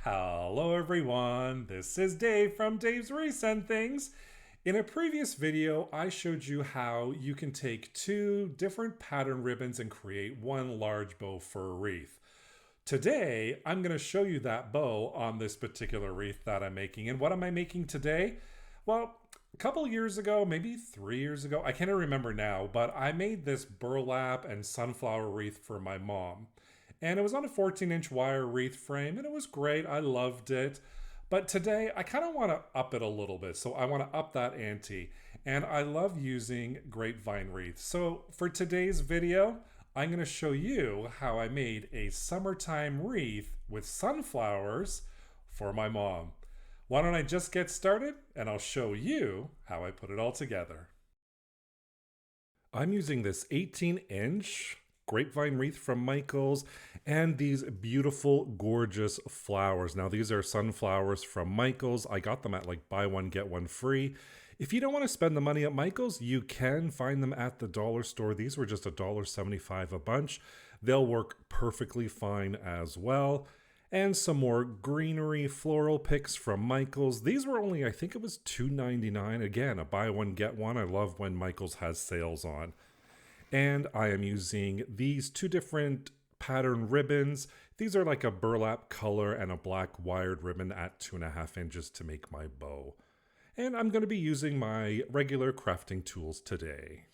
Hello everyone, this is Dave from Dave's Recent Things. In a previous video, I showed you how you can take two different pattern ribbons and create one large bow for a wreath. Today, I'm going to show you that bow on this particular wreath that I'm making. And what am I making today? Well, a couple years ago, maybe 3 years ago, I can't remember now, but I made this burlap and sunflower wreath for my mom. And it was on a 14-inch wire wreath frame, and it was great. I loved it. But today, I kind of want to up it a little bit. So I want to up that ante. And I love using grapevine wreaths. So for today's video, I'm going to show you how I made a summertime wreath with sunflowers for my mom. Why don't I just get started and I'll show you how I put it all together. I'm using this 18-inch grapevine wreath from Michaels and these beautiful, gorgeous flowers. Now, these are sunflowers from Michaels. I got them at like buy one, get one free. If you don't want to spend the money at Michaels, you can find them at the dollar store. These were just $1.75 a bunch. They'll work perfectly fine as well. And some more greenery floral picks from Michaels. These were only, I think it was $2.99. Again, a buy one, get one. I love when Michaels has sales on. And I am using these two different pattern ribbons. These are like a burlap color and a black wired ribbon at 2.5 inches to make my bow. And I'm going to be using my regular crafting tools today.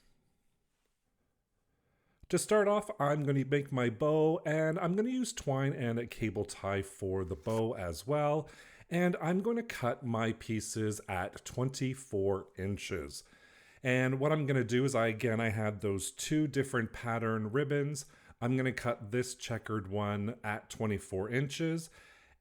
To start off, I'm going to make my bow, and I'm going to use twine and a cable tie for the bow as well. And I'm going to cut my pieces at 24 inches. And what I'm going to do is I had those two different pattern ribbons. I'm going to cut this checkered one at 24 inches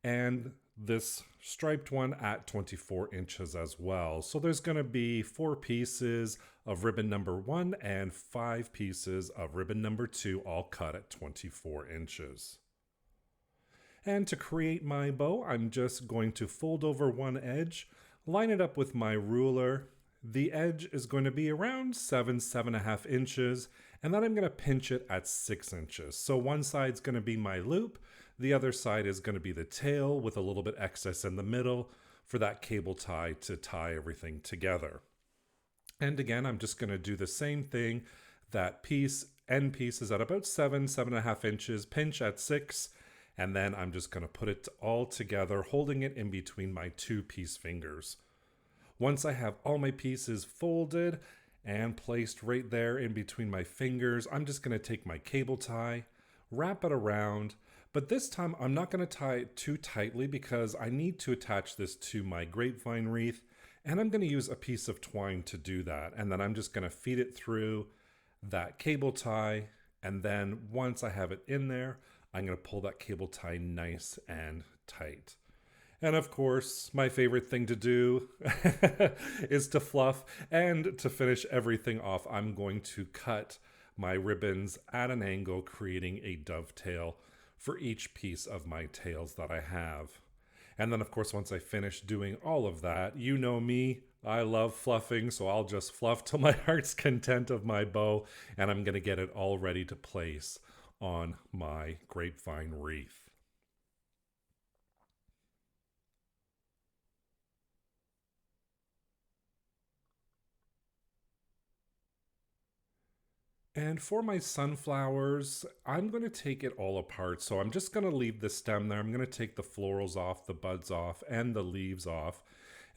and this striped one at 24 inches as well. So there's going to be 4 pieces of ribbon number 1 and 5 pieces of ribbon number 2, all cut at 24 inches. And to create my bow, I'm just going to fold over one edge, line it up with my ruler. The edge is going to be around 7.5 inches, and then I'm going to pinch it at 6 inches. So one side's going to be my loop, the other side is going to be the tail with a little bit excess in the middle for that cable tie to tie everything together. And again, I'm just going to do the same thing. That end piece is at about 7.5 inches, pinch at 6, and then I'm just going to put it all together, holding it in between my 2-piece fingers. Once I have all my pieces folded and placed right there in between my fingers, I'm just going to take my cable tie, wrap it around, but this time I'm not going to tie it too tightly because I need to attach this to my grapevine wreath, and I'm going to use a piece of twine to do that. And then I'm just going to feed it through that cable tie, and then once I have it in there, I'm going to pull that cable tie nice and tight. And of course, my favorite thing to do is to fluff, and to finish everything off, I'm going to cut my ribbons at an angle, creating a dovetail for each piece of my tails that I have. And then of course, once I finish doing all of that, you know me, I love fluffing, so I'll just fluff till my heart's content of my bow, and I'm going to get it all ready to place on my grapevine wreath. And for my sunflowers, I'm going to take it all apart. So I'm just going to leave the stem there. I'm going to take the florals off, the buds off, and the leaves off.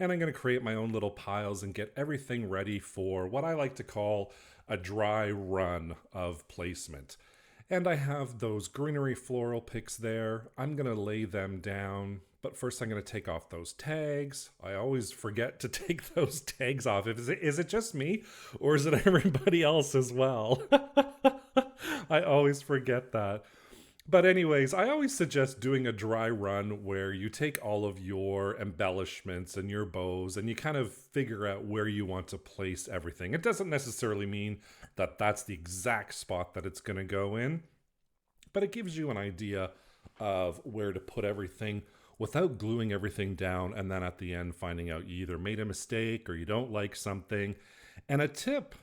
And I'm going to create my own little piles and get everything ready for what I like to call a dry run of placement. And I have those greenery floral picks there. I'm going to lay them down. But first I'm going to take off those tags. I always forget to take those tags off. Is it just me, or is it everybody else as well? I always forget that. But anyways, I always suggest doing a dry run where you take all of your embellishments and your bows and you kind of figure out where you want to place everything. It doesn't necessarily mean that that's the exact spot that it's going to go in, but it gives you an idea of where to put everything without gluing everything down and then at the end finding out you either made a mistake or you don't like something. And a tip,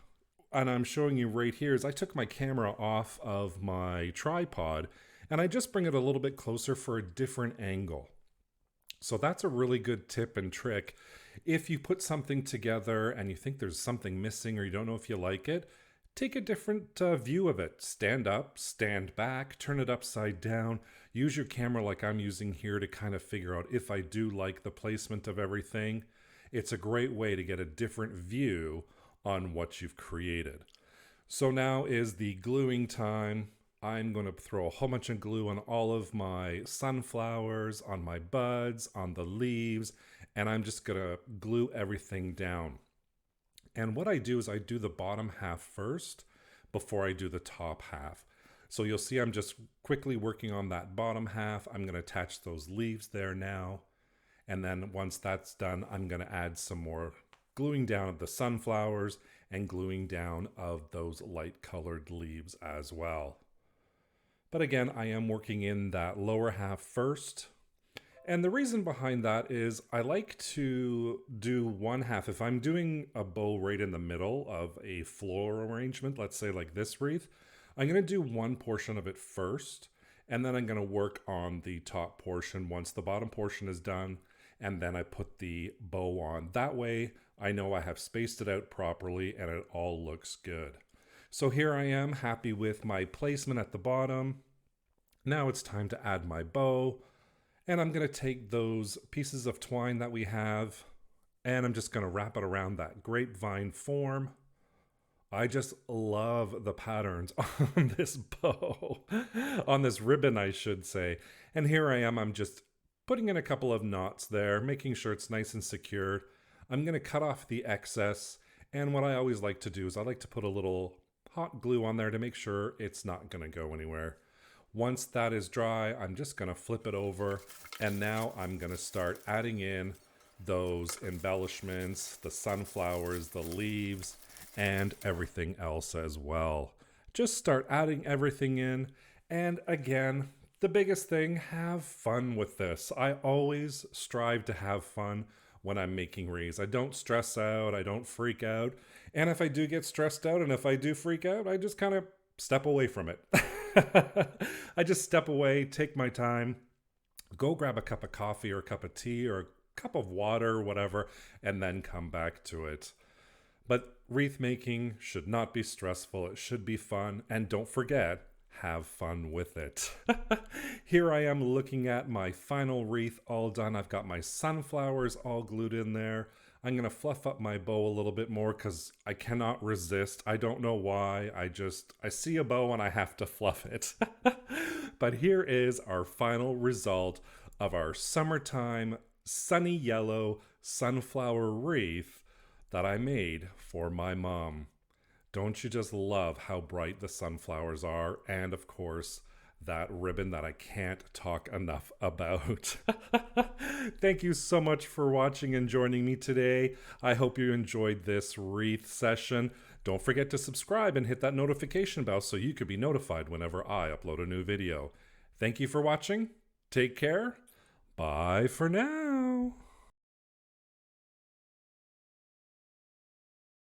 and I'm showing you right here, is I took my camera off of my tripod and I just bring it a little bit closer for a different angle. So that's a really good tip and trick. If you put something together and you think there's something missing or you don't know if you like it, take a different view of it. Stand up, stand back, turn it upside down. Use your camera like I'm using here to kind of figure out if I do like the placement of everything. It's a great way to get a different view on what you've created. So now is the gluing time. I'm going to throw a whole bunch of glue on all of my sunflowers, on my buds, on the leaves, and I'm just going to glue everything down. And what I do is I do the bottom half first before I do the top half. So you'll see I'm just quickly working on that bottom half. I'm going to attach those leaves there now. And then once that's done, I'm going to add some more gluing down of the sunflowers and gluing down of those light colored leaves as well. But again, I am working in that lower half first. And the reason behind that is I like to do one half. If I'm doing a bow right in the middle of a floral arrangement, let's say like this wreath, I'm going to do one portion of it first, and then I'm going to work on the top portion once the bottom portion is done, and then I put the bow on. That way, I know I have spaced it out properly and it all looks good. So here I am, happy with my placement at the bottom. Now it's time to add my bow. And I'm going to take those pieces of twine that we have, and I'm just going to wrap it around that grapevine form. I just love the patterns on this bow, on this ribbon, I should say. And here I am, I'm just putting in a couple of knots there, making sure it's nice and secured. I'm going to cut off the excess. And what I always like to do is I like to put a little hot glue on there to make sure it's not going to go anywhere. Once that is dry, I'm just going to flip it over, and now I'm going to start adding in those embellishments, the sunflowers, the leaves, and everything else as well. Just start adding everything in, and again, the biggest thing, have fun with this. I always strive to have fun when I'm making wreaths. I don't stress out, I don't freak out, and if I do get stressed out and if I do freak out, I just kind of step away from it. I just step away, take my time, go grab a cup of coffee or a cup of tea or a cup of water or whatever, and then come back to it. But wreath making should not be stressful. It should be fun. And don't forget, have fun with it. Here I am looking at my final wreath all done. I've got my sunflowers all glued in there. I'm going to fluff up my bow a little bit more because I cannot resist. I don't know why. I see a bow and I have to fluff it. But here is our final result of our summertime sunny yellow sunflower wreath that I made for my mom. Don't you just love how bright the sunflowers are? And of course, that ribbon that I can't talk enough about. Thank you so much for watching and joining me today. I hope you enjoyed this wreath session. Don't forget to subscribe and hit that notification bell so you can be notified whenever I upload a new video. Thank you for watching. Take care. Bye for now.